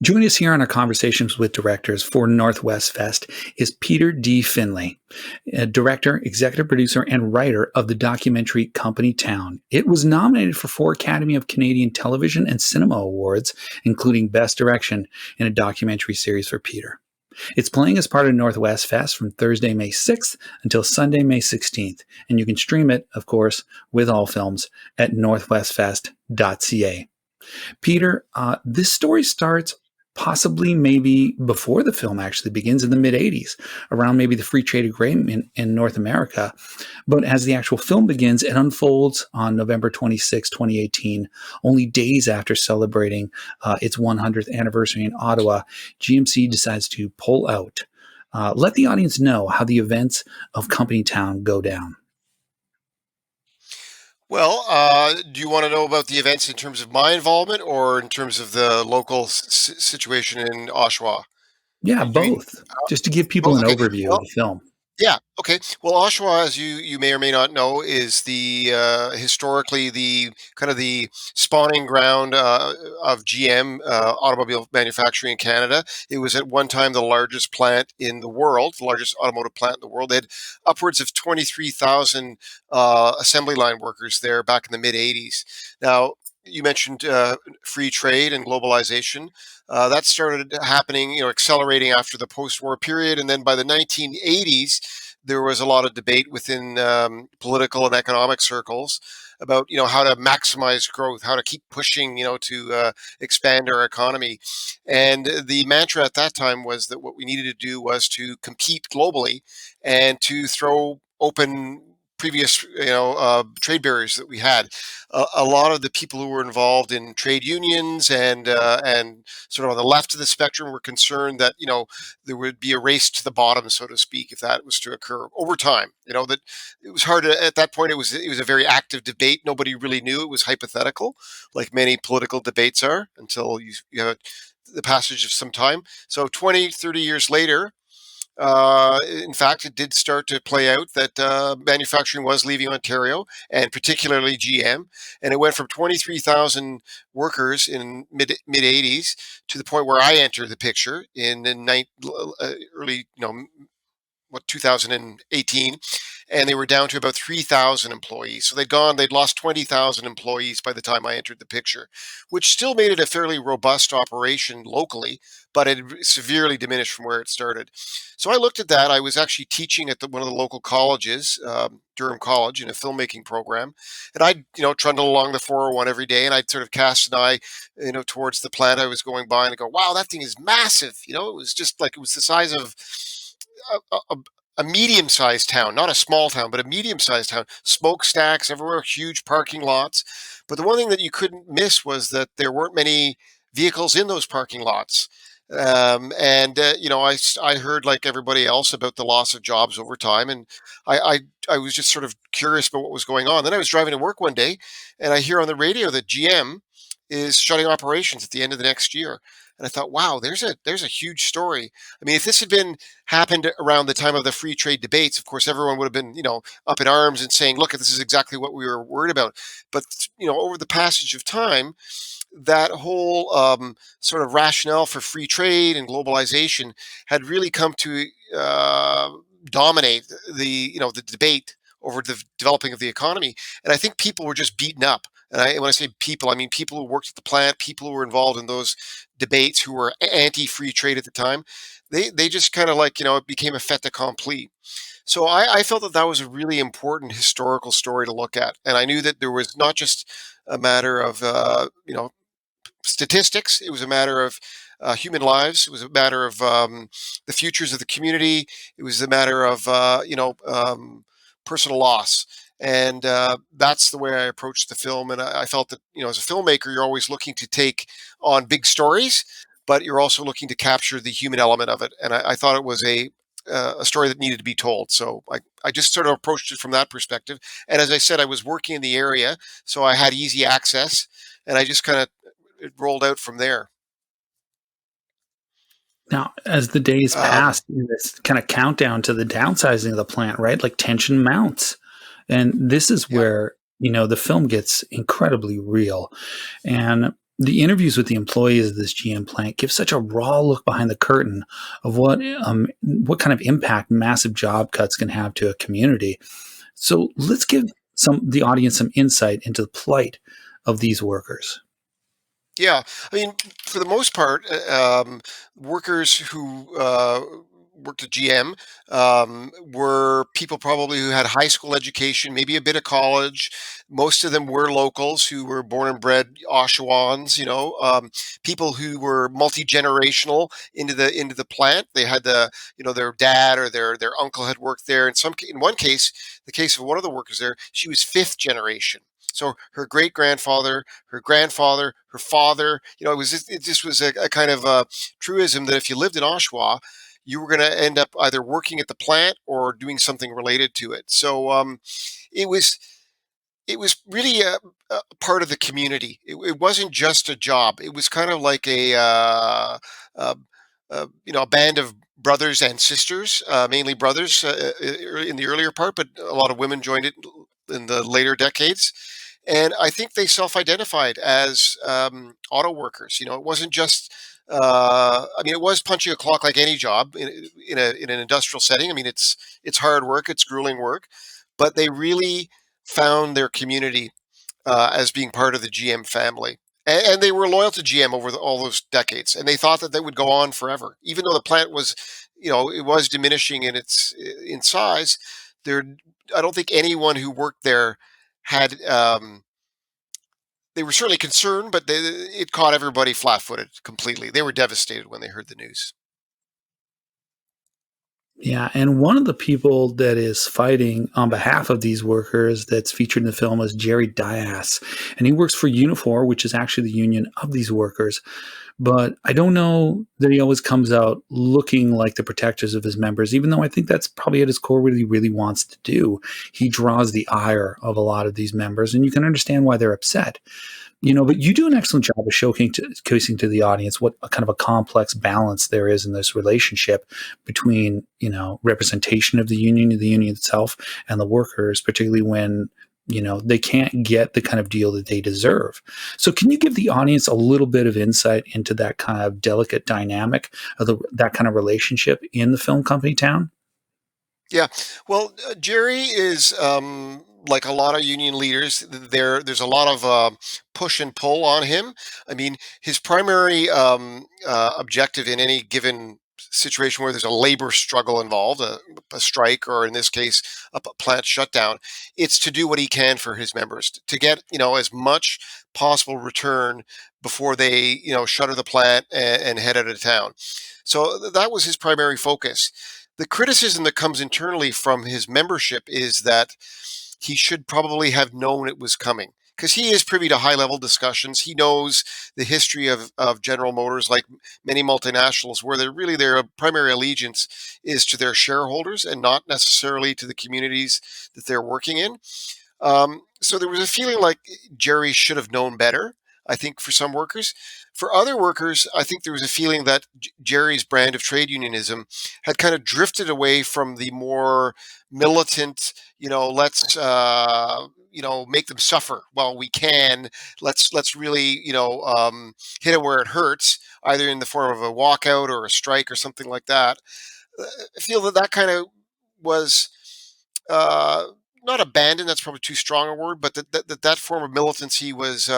Joining us here on our conversations with directors for NorthWestFest is Peter D. Findlay, a director, executive producer, and writer of the documentary Company Town. It was nominated for 4 Academy of Canadian Television and Cinema Awards, including Best Direction in a Documentary Series for Peter. It's playing as part of NorthWestFest from Thursday, May 6th until Sunday, May 16th, and you can stream it, of course, with all films at northwestfest.ca. Peter, this story starts possibly maybe before the film actually begins in the mid-'80s, around maybe the free trade agreement in North America. But as the actual film begins, it unfolds on November 26, 2018, only days after celebrating its 100th anniversary in Ottawa. GMC decides to pull out. Let the audience know how the events of Company Town go down. Well, do you want to know about the events in terms of my involvement or in terms of the local situation in Oshawa? Yeah, You mean both, just to give people both? an Okay. overview of Well, the film. yeah. Okay. Well, Oshawa, as you may or may not know, is the historically the kind of the spawning ground of GM automobile manufacturing in Canada. It was at one time the largest plant in the world, the largest automotive plant in the world. They had upwards of 23,000 assembly line workers there back in the mid '80s. Now, you mentioned free trade and globalization. That started happening, accelerating after the post-war period, and then by the 1980s, there was a lot of debate within political and economic circles about how to maximize growth, how to keep pushing, to expand our economy. And the mantra at that time was that what we needed to do was to compete globally and to throw open previous trade barriers that we had. A lot of the people who were involved in trade unions and sort of on the left of the spectrum were concerned that there would be a race to the bottom, so to speak, if that was to occur over time. That it was hard to, at that point. It was a very active debate. Nobody really knew. It was hypothetical, like many political debates are, until you have the passage of some time. So 20, 30 years later, in fact, it did start to play out that manufacturing was leaving Ontario, and particularly GM, and it went from 23,000 workers in mid '80s to the point where I entered the picture in the early 2018, and they were down to about 3,000 employees. So they'd lost 20,000 employees by the time I entered the picture, which still made it a fairly robust operation locally, but it severely diminished from where it started. So I looked at that. I was actually teaching at one of the local colleges, Durham College, in a filmmaking program, and I'd trundle along the 401 every day, and I'd sort of cast an eye, towards the plant I was going by, and go, "Wow, that thing is massive!" It was just like it was the size of a medium-sized town, not a small town, but a medium-sized town. Smokestacks everywhere, huge parking lots. But the one thing that you couldn't miss was that there weren't many vehicles in those parking lots. I heard, like everybody else, about the loss of jobs over time, and I was just sort of curious about what was going on. Then I was driving to work one day, and I hear on the radio that GM is shutting operations at the end of the next year. And I thought, wow, there's a huge story. I mean, if this had happened around the time of the free trade debates, of course, everyone would have been, up in arms and saying, look, this is exactly what we were worried about. But, over the passage of time, that whole sort of rationale for free trade and globalization had really come to dominate the debate over the developing of the economy. And I think people were just beaten up. And when I say people, I mean people who worked at the plant, people who were involved in those debates, who were anti-free trade at the time. They just kind of it became a fait accompli. So I felt that was a really important historical story to look at. And I knew that there was not just a matter of, statistics. It was a matter of human lives. It was a matter of the futures of the community. It was a matter of, personal loss. And that's the way I approached the film. And I felt that, as a filmmaker, you're always looking to take on big stories, but you're also looking to capture the human element of it. And I thought it was a story that needed to be told. So I just sort of approached it from that perspective. And as I said, I was working in the area, so I had easy access, and I just kind of it rolled out from there. Now, as the days Um, pass, this kind of countdown to the downsizing of the plant, right? Like tension mounts. And this is yeah. where, the film gets incredibly real. And The interviews with the employees of this GM plant give such a raw look behind the curtain of what kind of impact massive job cuts can have to a community. So let's give the audience some insight into the plight of these workers. Yeah, I mean, for the most part, workers who worked at GM were people probably who had high school education, maybe a bit of college. Most of them were locals who were born and bred Oshawans. People who were multi generational into the plant. They had their dad or their uncle had worked there. In one case, the case of one of the workers there, she was fifth generation. So her great grandfather, her grandfather, her father. It just was a kind of truism that if you lived in Oshawa, you were going to end up either working at the plant or doing something related to it. So it was it was really a part of the community. It wasn't just a job. It was kind of like a a band of brothers and sisters, mainly brothers in the earlier part, but a lot of women joined it in the later decades. And I think they self-identified as auto workers. It wasn't just. I mean, it was punching a clock like any job in an industrial setting. I mean, it's hard work, it's grueling work, but they really found their community as being part of the GM family. And they were loyal to GM over all those decades, and they thought that they would go on forever, even though the plant was, it was diminishing in size. There, I don't think anyone who worked there had. They were certainly concerned, but it caught everybody flat-footed completely. They were devastated when they heard the news. Yeah, and one of the people that is fighting on behalf of these workers that's featured in the film is Jerry Dias, and he works for Unifor, which is actually the union of these workers. But I don't know that he always comes out looking like the protectors of his members, even though I think that's probably at his core what he really wants to do. He draws the ire of a lot of these members, and you can understand why they're upset. But you do an excellent job of showcasing to the audience what a kind of a complex balance there is in this relationship between, representation of the union itself and the workers, particularly when, they can't get the kind of deal that they deserve. So can you give the audience a little bit of insight into that kind of delicate dynamic of that kind of relationship in the film company town? Yeah. Well, Jerry is like a lot of union leaders. There's a lot of push and pull on him. I mean, his primary objective in any given situation where there's a labor struggle involved, a strike, or in this case, a plant shutdown, it's to do what he can for his members to get as much possible return before they shutter the plant and head out of town. So that was his primary focus. The criticism that comes internally from his membership is that he should probably have known it was coming because he is privy to high level discussions. He knows the history of General Motors, like many multinationals, where their primary allegiance is to their shareholders and not necessarily to the communities that they're working in. So there was a feeling like Jerry should have known better, I think, for some workers. For other workers, I think there was a feeling that Jerry's brand of trade unionism had kind of drifted away from the more militant, let's make them suffer while we can. Let's really hit them where it hurts, either in the form of a walkout or a strike or something like that. I feel that kind of was uh, not abandoned. That's probably too strong a word, but that form of militancy was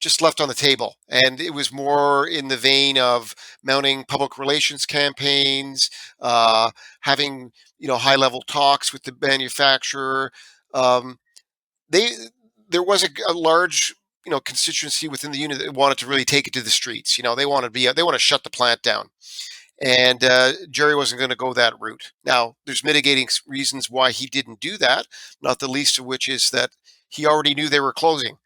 just left on the table, and it was more in the vein of mounting public relations campaigns, having high level talks with the manufacturer. Um, they There was a large constituency within the unit that wanted to really take it to the streets. They want to shut the plant down. And Jerry wasn't going to go that route. Now, there's mitigating reasons why he didn't do that, not the least of which is that he already knew they were closing.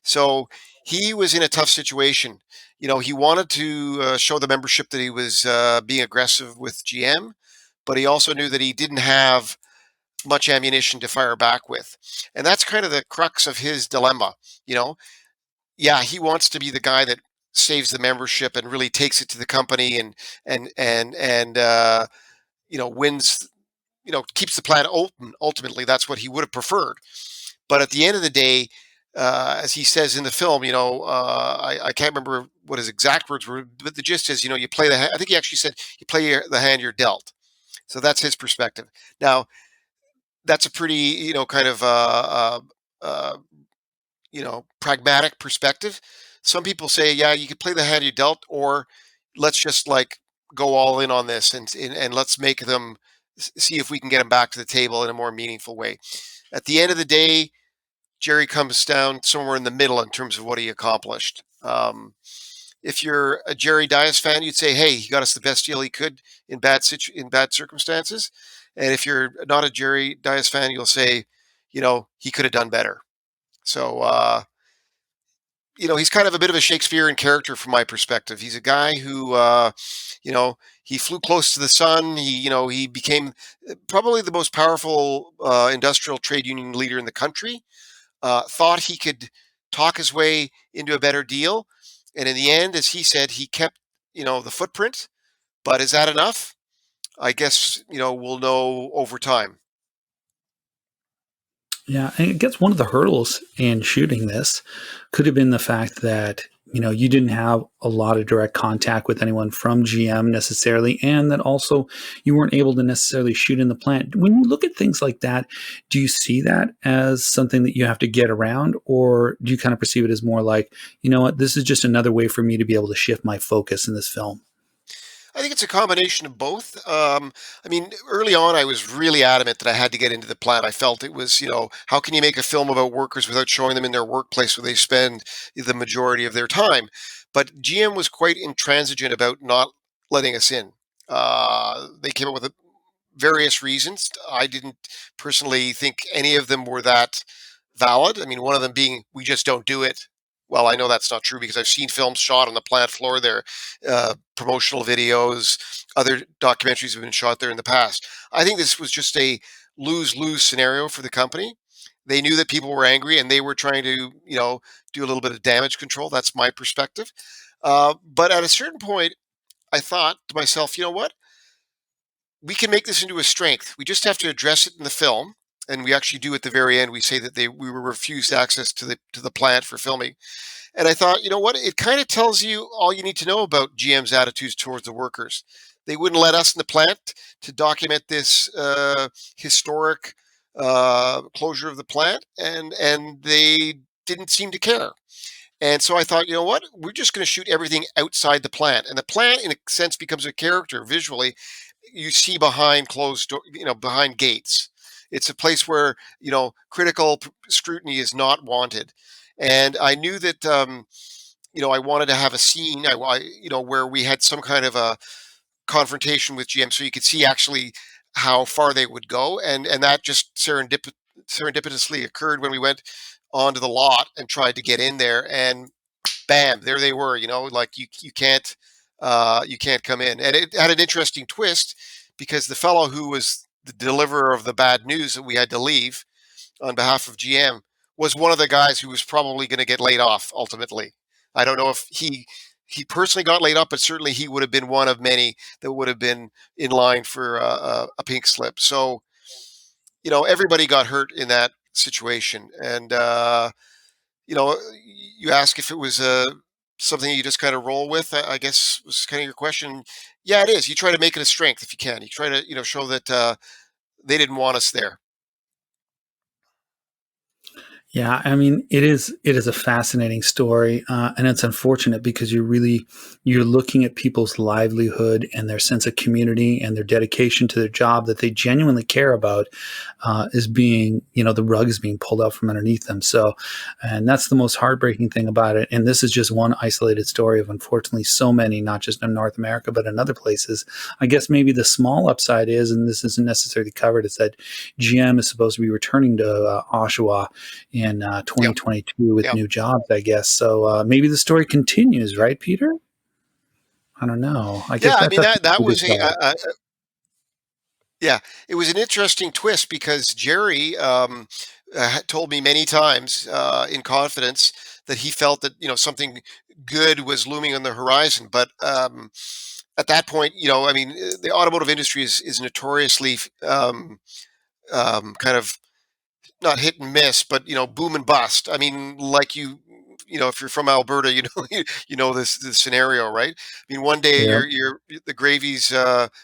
So he was in a tough situation. He wanted to show the membership that he was being aggressive with GM, but he also knew that he didn't have much ammunition to fire back with. And that's kind of the crux of his dilemma. You know, yeah, he wants to be the guy that saves the membership and really takes it to the company and wins, keeps the plant open. Ultimately, that's what he would have preferred. But at the end of the day, as he says in the film, I can't remember what his exact words were, but the gist is, you play the. I think he actually said you play the hand you're dealt. So that's his perspective. Now, that's a pretty, kind of uh, pragmatic perspective. Some people say, yeah, you could play the hand you dealt, or let's just like go all in on this and let's make them see if we can get them back to the table in a more meaningful way. At the end of the day, Jerry comes down somewhere in the middle in terms of what he accomplished. If you're a Jerry Dias fan, you'd say, "Hey, he got us the best deal he could in bad circumstances." And if you're not a Jerry Dias fan, you'll say, he could have done better. So, he's kind of a bit of a Shakespearean character from my perspective. He's a guy who, he flew close to the sun. He became probably the most powerful industrial trade union leader in the country. Thought he could talk his way into a better deal, and in the end, as he said, he kept, the footprint. But is that enough? I guess we'll know over time. Yeah, and I guess one of the hurdles in shooting this could have been the fact that you didn't have a lot of direct contact with anyone from GM necessarily, and that also you weren't able to necessarily shoot in the plant. When you look at things like that, do you see that as something that you have to get around, or do you kind of perceive it as more like, you know what, this is just another way for me to be able to shift my focus in this film? I think it's a combination of both. I mean, early on, I was really adamant that I had to get into the plant. I felt it was, how can you make a film about workers without showing them in their workplace where they spend the majority of their time? But GM was quite intransigent about not letting us in. They came up with various reasons. I didn't personally think any of them were that valid. I mean, one of them being we just don't do it. Well, I know that's not true because I've seen films shot on the plant floor there, promotional videos, other documentaries have been shot there in the past. I think this was just a lose lose scenario for the company. They knew that people were angry and they were trying to, do a little bit of damage control. That's my perspective. But at a certain point, I thought to myself, you know what? We can make this into a strength. We just have to address it in the film, and we actually do at the very end. We say that we were refused access to the plant for filming. And I thought, you know what? It kind of tells you all you need to know about GM's attitudes towards the workers. They wouldn't let us in the plant to document this historic closure of the plant, and they didn't seem to care. And so I thought, you know what? We're just going to shoot everything outside the plant, and the plant, in a sense, becomes a character visually. You see behind closed door, behind gates. It's a place where critical scrutiny is not wanted. And I knew that I wanted to have a scene, where we had some kind of a confrontation with GM, so you could see actually how far they would go, and that just serendipitously occurred when we went onto the lot and tried to get in there, and bam, there they were. Like you can't come in, and it had an interesting twist because the fellow who was the deliverer of the bad news that we had to leave on behalf of GM was one of the guys who was probably going to get laid off ultimately. I don't know if he personally got laid off, but certainly he would have been one of many that would have been in line for a pink slip. So everybody got hurt in that situation, and you know, you ask if it was something you just kind of roll with. I guess was kind of your question. Yeah, it is. You try to make it a strength if you can. You try to show that they didn't want us there. Yeah, I mean, it is a fascinating story, and it's unfortunate because you're looking at people's livelihood and their sense of community and their dedication to their job that they genuinely care about is being, the rug is being pulled out from underneath them. So, and that's the most heartbreaking thing about it. And this is just one isolated story of unfortunately so many, not just in North America but in other places. I guess maybe the small upside is, and this isn't necessarily covered, is that GM is supposed to be returning to Oshawa in Yep. 2022 with Yep. new jobs, I guess. So maybe the story continues, right, Peter? I don't know. I Yeah, guess I that's mean up to that you to was decide. yeah, it was an interesting twist because Jerry had told me many times in confidence that he felt that something good was looming on the horizon. But at that point, I mean, the automotive industry is notoriously kind of not hit and miss, but boom and bust. I mean, like if you're from Alberta, you know this scenario, right? I mean, one day Yeah. the gravy's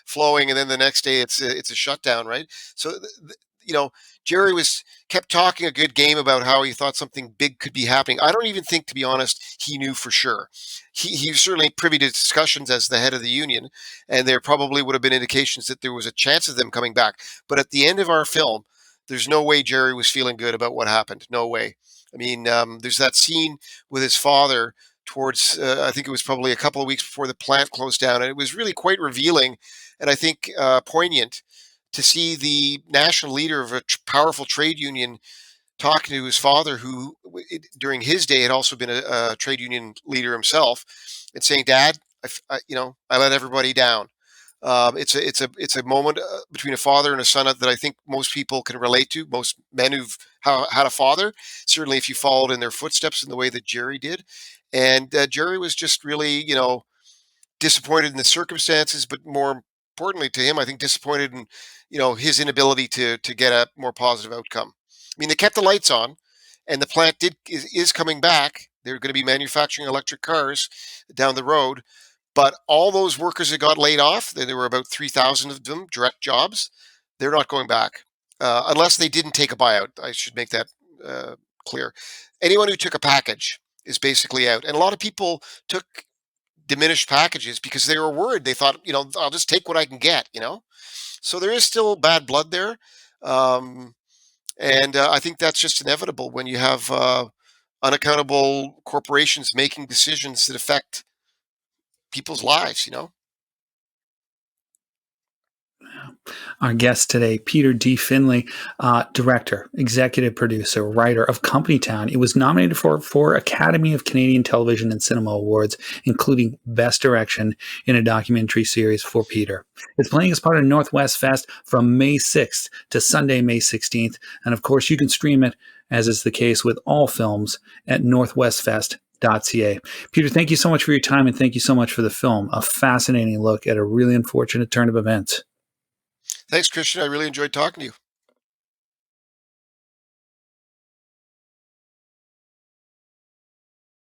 flowing, and then the next day it's a shutdown, right? So you know, Jerry was kept talking a good game about how he thought something big could be happening. I don't even think, to be honest, he knew for sure. He was certainly privy to discussions as the head of the union, and there probably would have been indications that there was a chance of them coming back. But at the end of our film, there's no way Jerry was feeling good about what happened. No way. I mean, there's that scene with his father towards, I think it was probably a couple of weeks before the plant closed down. And it was really quite revealing and I think poignant to see the national leader of a powerful trade union talking to his father, who during his day had also been a trade union leader himself, and saying, "Dad, I let everybody down." It's a moment between a father and a son that I think most people can relate to. Most men who've had a father, certainly if you followed in their footsteps in the way that Jerry did, and Jerry was just really, disappointed in the circumstances, but more importantly to him, I think disappointed in, his inability to get a more positive outcome. I mean, they kept the lights on, and the plant is coming back. They're going to be manufacturing electric cars down the road, but all those workers that got laid off, there were about 3,000 of them, direct jobs, they're not going back unless they didn't take a buyout. I should make that clear. Anyone who took a package is basically out. And a lot of people took diminished packages because they were worried. They thought, I'll just take what I can get. So there is still bad blood there. Um, and I think that's just inevitable when you have unaccountable corporations making decisions that affect people's lives. Our guest today, Peter D. Findlay, director, executive producer, writer of Company Town. It was nominated for 4 Academy of Canadian Television and Cinema Awards, including Best Direction in a Documentary Series for Peter. It's playing as part of NorthWestFest from May 6th to Sunday, May 16th. And of course, you can stream it, as is the case with all films, at NorthWestFest.ca. Peter, thank you so much for your time, and thank you so much for the film. A fascinating look at a really unfortunate turn of events. Thanks, Christian. I really enjoyed talking to you.